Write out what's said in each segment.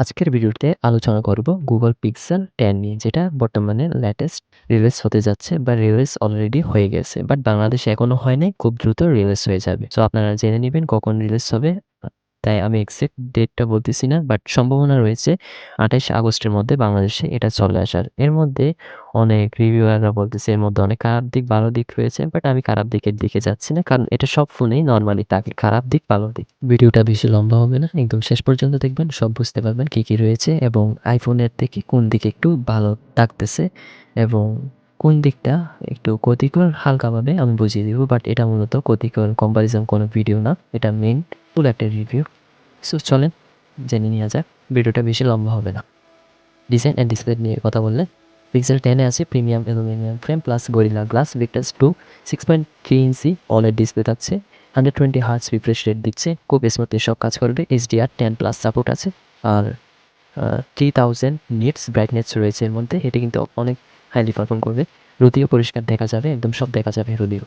আজকের ভিডিওতে আলোচনা করব Google Pixel 10 নিয়ে, যেটা বর্তমানে লেটেস্ট রিলিজ হতে যাচ্ছে বা রিলিজ অলরেডি হয়ে গেছে। বাট বাংলাদেশে এখনো হয় নাই, খুব দ্রুত রিলিজ হয়ে যাবে। সো আপনারা জেনে নিবেন কখন রিলিজ হবে। তাই আমি এক্সাক্ট ডেটটা বলতেছি না, বাট সম্ভাবনা রয়েছে ২৮ আগস্টের মধ্যে বাংলাদেশে এটা চলে আসার। এর মধ্যে অনেক রিভিউয়াররা বলতেছে এর মধ্যে অনেক খারাপ দিক, ভালো দিক রয়েছে। বাট আমি খারাপ দিকের দিকে যাচ্ছি না, কারণ এটা সব ফোনেই নরমালি থাকে, খারাপ দিক, ভালো দিক। ভিডিওটা বেশি লম্বা হবে না, একদম শেষ পর্যন্ত দেখবেন, সব বুঝতে পারবেন কি কি রয়েছে এবং আইফোনের থেকে কোন দিকে একটু ভালো থাকতেছে এবং কোন দিকটা একটু ক্ষতিকর হালকাভাবে আমি বুঝিয়ে দিব। বাট এটা মূলত ক্ষতিকর কম্পারিজন কোনো ভিডিও না, এটা মেইন ফুল একটা রিভিউ। সো চলেন জেনে নেওয়া যাক, ভিডিওটা বেশি লম্বা হবে না। ডিজাইন অ্যান্ড ডিসপ্লে নিয়ে কথা বললে পিক্সেল 10-এ আছে premium aluminium frame plus gorilla glass Victus 2 6.3 ইঞ্চি OLED ডিসপ্লে থাকছে। 120 হার্টজ রিফ্রেশ রেট দিচ্ছে, খুব স্মুথলি সব কাজ করবে। HDR10 প্লাস সাপোর্ট আছে। আর 3000 নিটস ব্রাইটনেস রয়েছে এর মধ্যে, এটা কিন্তু অনেক হাইলি পারফর্ম করবে। রুদিও পরিষ্কার দেখা যাবে, একদম সব দেখা যাবে রুদিও।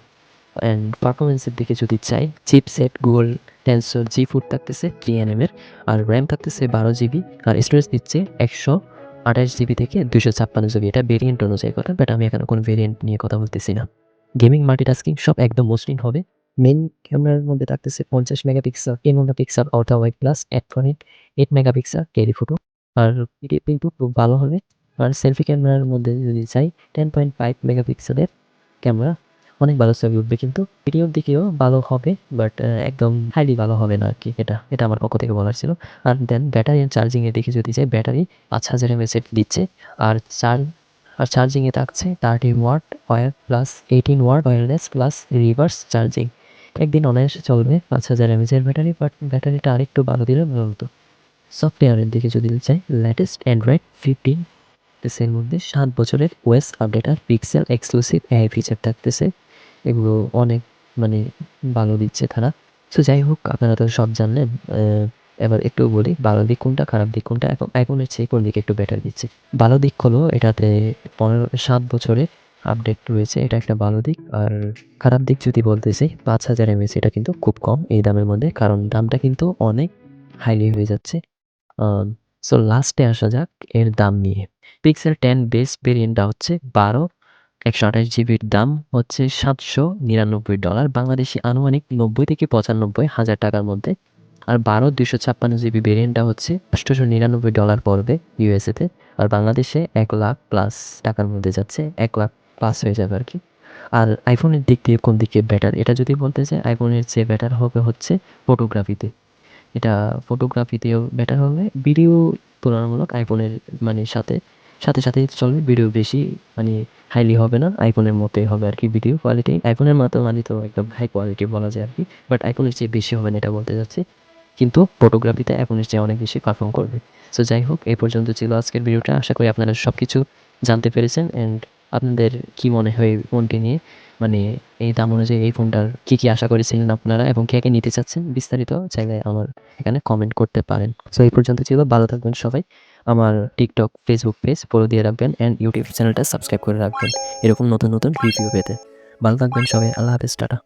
অ্যান্ড পারফরমেন্সের দিকে যদি চাই, চিপসেট গুগল টেনসর G4 থাকতেছে 3nm এর, আর র্যাম থাকতেছে 12 GB, আর স্টোরেজ দিচ্ছে 128 GB থেকে 256 GB। এটা ভেরিয়েন্ট অনুযায়ী কথা, বাট আমি এখানে কোনো ভেরিয়েন্ট নিয়ে কথা বলতেছি না। গেমিং মাল্টিটাস্কিং সব একদম মসৃণ হবে। মেইন ক্যামেরার মধ্যে থাকতেছে 50 megapixel 10 megapixel ultra wide plus 8 megapixel telephoto, আর কিন্তু খুব ভালো হবে। আর সেলফি ক্যামেরার মধ্যে যদি চাই 10.5 মেগাপিক্সেলের ক্যামেরা, অনেক ভালো ছবি উঠবে, কিন্তু ভিডিওর দিকেও ভালো হবে, বাট একদম হাইলি ভালো হবে না আর কি। এটা আমার পক্ষ থেকে বলার ছিল। আর দেন ব্যাটারি অ্যান্ড চার্জিংয়ের দিকে যদি চাই, ব্যাটারি 5000 mAh দিচ্ছে। আর চার্জিংয়ে থাকছে 30 watt wire plus 18 watt wireless plus reverse charging. একদিন অনায়াসে চলবে 5000 mAh ব্যাটারি, বাট ব্যাটারিটা আরেকটু ভালো দিলে ভালো হতো। সফটওয়্যারের দিকে যদি চাই, লেটেস্ট অ্যান্ড্রয়েড 15 এর মধ্যে 7 বছরের ওএস আপডেট আর পিক্সেল এক্সক্লুসিভ এআই ফিচার থাকতেছে। এগুলো অনেক মানে ভালো দিচ্ছে তারা। সো যাই হোক, আপনারা তো সব জানলেন। এবার একটু বলি ভালো দিক কোনটা, খারাপ দিক কোনটা, এখন আইফোনের চেয়ে কোন দিকে একটু বেটার দিচ্ছে। ভালো দিক হলো এটাতে 7 বছরের আপডেট রয়েছে, এটা একটা ভালো দিক। আর খারাপ দিক যদি বলতে চাই, 5000 mAh এটা কিন্তু খুব কম এই দামের মধ্যে, কারণ দামটা কিন্তু অনেক হাইলি হয়ে যাচ্ছে। সো লাস্টে আসা যাক এর দাম নিয়ে। পিক্সেল 10 বেস ভেরিয়েন্টটা হচ্ছে 128 জিবির দাম হচ্ছে $799, বাংলাদেশি আনুমানিক 90 থেকে 95 হাজার টাকার মধ্যে। আর 256 জিবি ভেরিয়েন্টটা হচ্ছে $899 পড়বে ইউএসএতে, আর বাংলাদেশে 1,00,000 প্লাস টাকার মধ্যে যাচ্ছে, 1,00,000 প্লাস হয়ে যাবে আর কি। আর আইফোনের দিক দিয়ে কোন দিকে বেটার, এটা যদি বলতে চাই, আইফোনের চেয়ে বেটার হবে হচ্ছে ফটোগ্রাফিতে। এটা ফটোগ্রাফিতেও বেটার হবে। ভিডিও তুলনামূলক আইফোনের মানে সাথে চলবে। ভিডিও বেশি মানে হাইলি হবে না, আইফোনের মতোই হবে আর কি ভিডিও কোয়ালিটি। আইফোনের মতো মানে তো একদম হাই কোয়ালিটি বলা যায় আর কি, বাট আইফোনের চেয়ে বেশি হবে না এটা বলতে চাচ্ছি। কিন্তু ফটোগ্রাফিতে আইফোনের চেয়ে অনেক বেশি পারফর্ম করবে। সো যাই হোক, এই পর্যন্ত ছিল আজকের ভিডিওটা। আশা করি আপনারা সব কিছু জানতে পেরেছেন। অ্যান্ড আপনাদের কি মনে হয় ফোনটি নিয়ে, মানে এই দাম অনুযায়ী এই ফোনটার কি আশা করেছিলেন আপনারা এবং কে নিতে চাচ্ছেন, বিস্তারিত চাইলে আমার এখানে কমেন্ট করতে পারেন। সো এই পর্যন্ত ছিল, ভালো থাকবেন সবাই। আমার টিকটক, ফেসবুক পেজ ফলো দিয়ে রাখবেন অ্যান্ড ইউটিউব চ্যানেলটা সাবস্ক্রাইব করে রাখবেন এরকম নতুন রিভিউ পেতে। ভালো থাকবেন সবাই, আল্লাহ হাফেজ, টাটা।